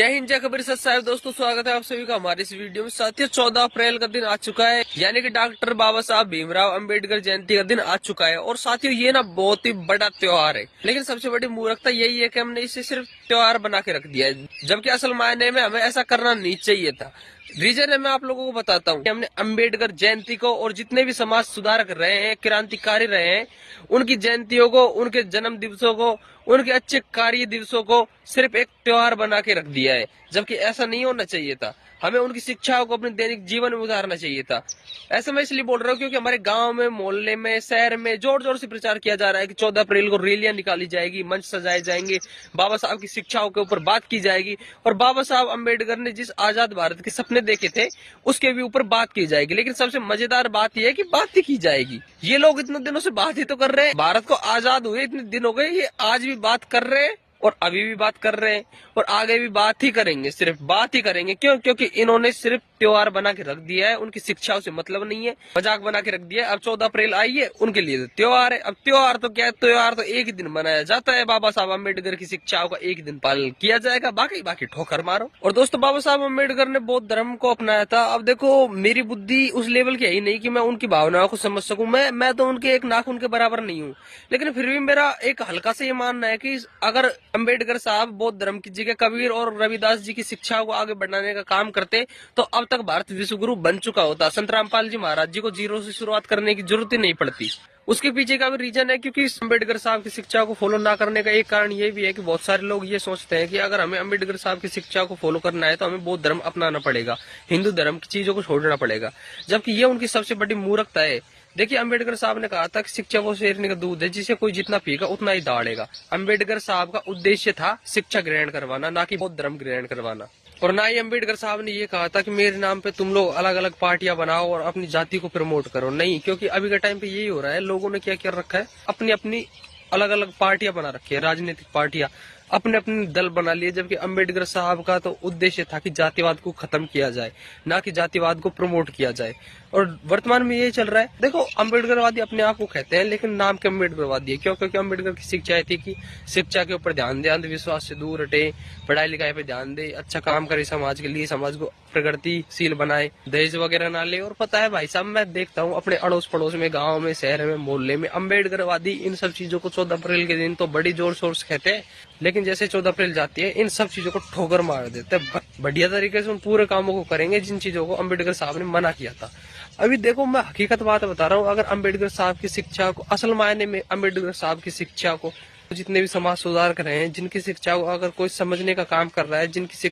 जय हिंद, जय कबीर सत साहिब। दोस्तों, स्वागत है आप सभी का हमारे इस वीडियो में। साथियों, 14 अप्रैल का दिन आ चुका है, यानी कि डॉक्टर बाबा साहब भीमराव अंबेडकर जयंती का दिन आ चुका है। और साथियों, ये ना बहुत ही बड़ा त्योहार है, लेकिन सबसे बड़ी मूर्खता यही है कि हमने इसे सिर्फ त्योहार बना के रख दिया है, जबकि असल मायने में हमें ऐसा करना नहीं चाहिए था। रीजन है, मैं आप लोगों को बताता हूँ। हमने अंबेडकर जयंती को और जितने भी समाज सुधारक रहे हैं, क्रांतिकारी रहे हैं, उनकी जयंतियों को, उनके जन्म दिवसों को, उनके अच्छे कार्य दिवसों को सिर्फ एक त्योहार बना के रख दिया है, जबकि ऐसा नहीं होना चाहिए था। हमें उनकी शिक्षाओं को अपने दैनिक जीवन में उतारना चाहिए था। ऐसा मैं इसलिए बोल रहा हूँ क्योंकि हमारे गांव में, मोहल्ले में, शहर में जोर जोर से प्रचार किया जा रहा है कि 14 अप्रैल को रैलियां निकाली जाएगी, मंच सजाए जाएंगे, बाबा साहब की शिक्षाओं के ऊपर बात की जाएगी, और बाबा साहब अम्बेडकर ने जिस आजाद भारत के सपने देखे थे उसके भी ऊपर बात की जाएगी। लेकिन सबसे मजेदार बात यह है कि बात ही की जाएगी। ये लोग इतने दिनों से बात ही तो कर रहे हैं, भारत को आजाद हुए इतने दिन हो गए, ये आज भी बात कर रहे हैं और अभी भी बात कर रहे हैं और आगे भी बात ही करेंगे, सिर्फ बात ही करेंगे। क्यों? क्योंकि इन्होंने सिर्फ त्योहार बना के रख दिया है, उनकी शिक्षाओं से मतलब नहीं है, मजाक बना के रख दिया है। अब 14 अप्रैल आई है, उनके लिए तो त्योहार है। अब त्योहार तो क्या है, त्योहार तो एक ही दिन मनाया जाता है। बाबा साहब अम्बेडकर की शिक्षाओं का एक दिन पालन किया जाएगा, बाकी बाकी ठोकर मारो। और दोस्तों, बाबा साहब अम्बेडकर ने बौद्ध धर्म को अपनाया था। अब देखो, मेरी बुद्धि उस लेवल की है ही नहीं कि मैं उनकी भावनाओं को समझ सकूं। मैं तो उनके एक नाखून के बराबर नहीं हूँ, लेकिन फिर भी मेरा एक हल्का से ये मानना है कि अगर अम्बेडकर साहब बौद्ध धर्म की जगह कबीर और रविदास जी की शिक्षाओं को आगे बढ़ाने का काम करते तो अब तक भारत विश्व गुरु बन चुका होता। संत रामपाल जी महाराज जी को जीरो से शुरुआत करने की जरूरत ही नहीं पड़ती। उसके पीछे का भी रीजन है क्योंकि अम्बेडकर साहब की शिक्षा को फॉलो ना करने का एक कारण ये भी है कि बहुत सारे लोग ये सोचते हैं कि अगर हमें अम्बेडकर साहब की शिक्षा को फॉलो करना है तो हमें बौद्ध धर्म अपनाना पड़ेगा, हिंदू धर्म की चीजों को छोड़ना पड़ेगा, जबकि ये उनकी सबसे बड़ी मूर्खता है। देखिए, अम्बेडकर साहब ने कहा था कि शिक्षा वो शेरनी का दूध है, जिसे कोई जितना पीएगा उतना ही दौड़ेगा। अम्बेडकर साहब का उद्देश्य था शिक्षा ग्रहण करवाना, ना कि बौद्ध धर्म ग्रहण करवाना। और ना ही अम्बेडकर साहब ने ये कहा था कि मेरे नाम पे तुम लोग अलग अलग पार्टियां बनाओ और अपनी जाति को प्रमोट करो। नहीं, क्योंकि अभी के टाइम पे यही हो रहा है। लोगों ने क्या क्या रखा है, अपनी अपनी अलग अलग पार्टियां बना रखी है, राजनीतिक पार्टियां, अपने अपने दल बना लिए। जबकि अम्बेडकर साहब का तो उद्देश्य था कि जातिवाद को खत्म किया जाए, ना कि जातिवाद को प्रमोट किया जाए। और वर्तमान में यही चल रहा है। देखो, अम्बेडकरवादी अपने आप को कहते हैं, लेकिन नाम के अम्बेडकरवादी है। क्यों? क्योंकि अम्बेडकर की शिक्षा थी कि शिक्षा के ऊपर ध्यान दे, अंधविश्वास से दूर हटे, पढ़ाई लिखाई पे ध्यान दे, अच्छा काम करे समाज के लिए, समाज को प्रगतिशील बनाए, दहेज वगैरह ना ले। और पता है भाई साहब, मैं देखता हूँ अपने अड़ोस पड़ोस में, गाँव में, शहर में, मोहल्ले में, अम्बेडकरवादी इन सब चीजों को 14 अप्रैल के दिन तो बड़ी जोर शोर से कहते हैं, लेकिन जैसे 14 अप्रैल जाती है इन सब चीजों को ठोकर मार देते हैं। बढ़िया तरीके से उन पूरे कामों को करेंगे जिन चीजों को अम्बेडकर साहब ने मना किया था। अभी देखो, मैं हकीकत बात बता रहा हूँ। अगर अम्बेडकर साहब की शिक्षा को, असल मायने में अम्बेडकर साहब की शिक्षा को, जितने भी समाज सुधारक रहे हैं, जिनकी शिक्षा को अगर कोई समझने का काम कर रहा है, जिनकी